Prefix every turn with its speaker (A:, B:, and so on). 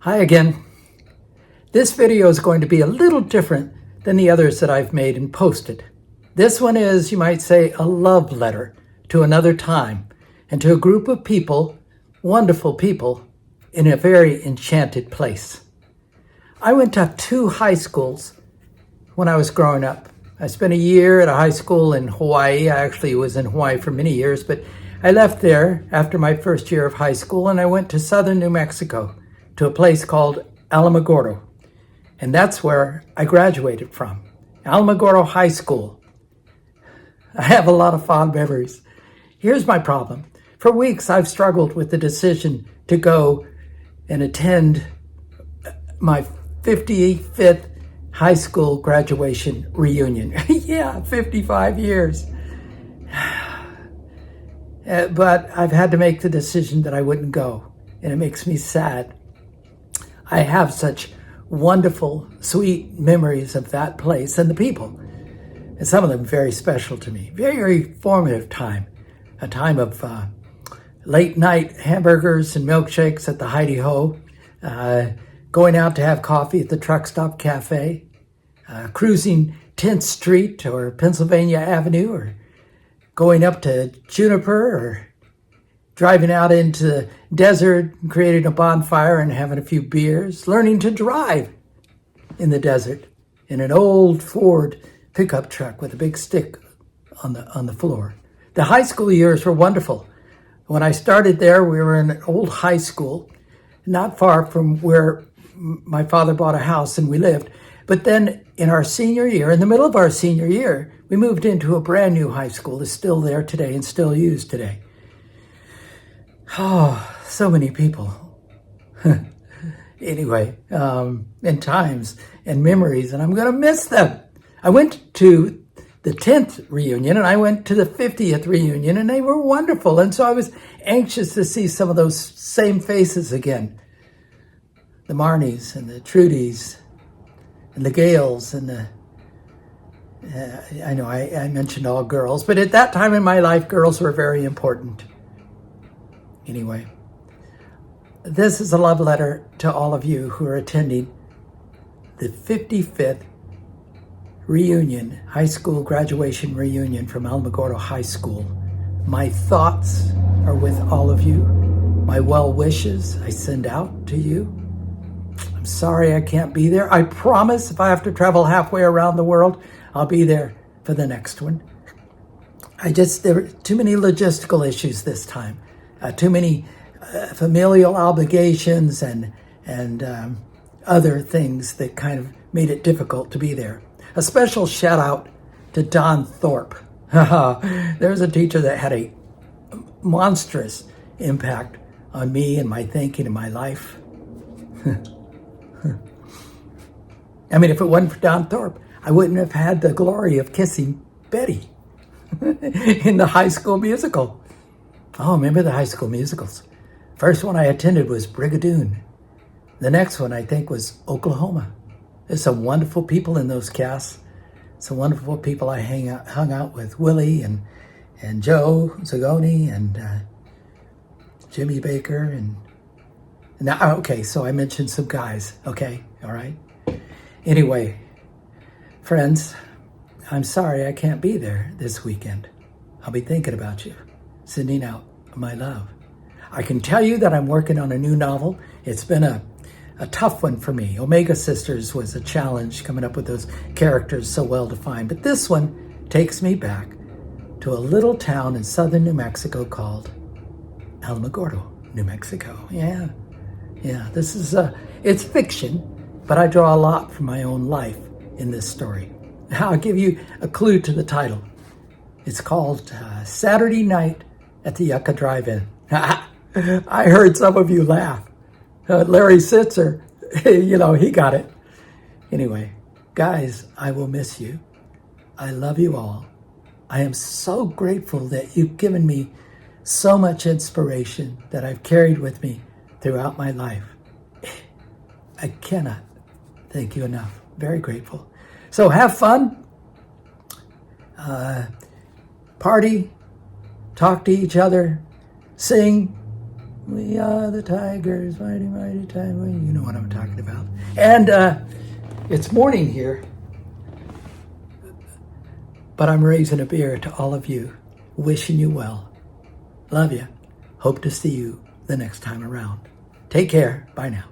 A: Hi again. This video is going to be a little different than the others that I've made and posted. This one is, you might say, a love letter to another time and to a group of people, wonderful people, in a very enchanted place. I went to 2 high schools when I was growing up. I spent a year at a high school in Hawaii. I actually was in Hawaii for many years, but I left there after my first year of high school and I went to southern New Mexico to a place called Alamogordo. And that's where I graduated from, Alamogordo High School. I have a lot of fond memories. Here's my problem. For weeks, I've struggled with the decision to go and attend my 55th high school graduation reunion. Yeah, 55 years. But I've had to make the decision that I wouldn't go, and it makes me sad. I have such wonderful, sweet memories of that place and the people, and some of them very special to me. Very, very formative time, a time of late night hamburgers and milkshakes at the Heidi Ho, going out to have coffee at the Truck Stop Cafe, cruising 10th Street or Pennsylvania Avenue, or going up to Juniper, or driving out into the desert, creating a bonfire and having a few beers, learning to drive in the desert in an old Ford pickup truck with a big stick on the floor. The high school years were wonderful. When I started there, we were in an old high school, not far from where my father bought a house and we lived. But then in our senior year, in the middle of our senior year, we moved into a brand new high school that's still there today and still used today. Oh, so many people. Anyway, and times and memories, and I'm going to miss them. I went to the 10th reunion and I went to the 50th reunion, and they were wonderful. And so I was anxious to see some of those same faces again. The Marnies and the Trudys and the Gales and the... I know I mentioned all girls, but at that time in my life, girls were very important. Anyway, this is a love letter to all of you who are attending the 55th reunion, high school graduation reunion from Alamogordo High School. My thoughts are with all of you. My well wishes I send out to you. I'm sorry I can't be there. I promise if I have to travel halfway around the world, I'll be there for the next one. There were too many logistical issues this time. Too many familial obligations and other things that kind of made it difficult to be there. A special shout out to Don Thorpe. There's a teacher that had a monstrous impact on me and my thinking and my life. I mean, if it wasn't for Don Thorpe, I wouldn't have had the glory of kissing Betty in the High School Musical. Oh, remember the High School Musicals? First one I attended was Brigadoon. The next one, I think, was Oklahoma. There's some wonderful people in those casts. Some wonderful people I hung out with. Willie and Joe Zagoni and Jimmy Baker. And now, okay, so I mentioned some guys. Okay, all right. Anyway, friends, I'm sorry I can't be there this weekend. I'll be thinking about you, sending out my love. I can tell you that I'm working on a new novel. It's been a tough one for me. Omega Sisters was a challenge, coming up with those characters so well defined. But this one takes me back to a little town in southern New Mexico called Alamogordo, New Mexico. Yeah, this is it's fiction, but I draw a lot from my own life in this story. Now, I'll give you a clue to the title. It's called Saturday Night at the Yucca Drive-In. I heard some of you laugh. Larry Sitzer, he got it. Anyway, guys, I will miss you. I love you all. I am so grateful that you've given me so much inspiration that I've carried with me throughout my life. I cannot thank you enough. Very grateful. So have fun. Party. Talk to each other. Sing. We are the Tigers, mighty, mighty Tigers. You know what I'm talking about. And it's morning here, but I'm raising a beer to all of you, wishing you well. Love you. Hope to see you the next time around. Take care. Bye now.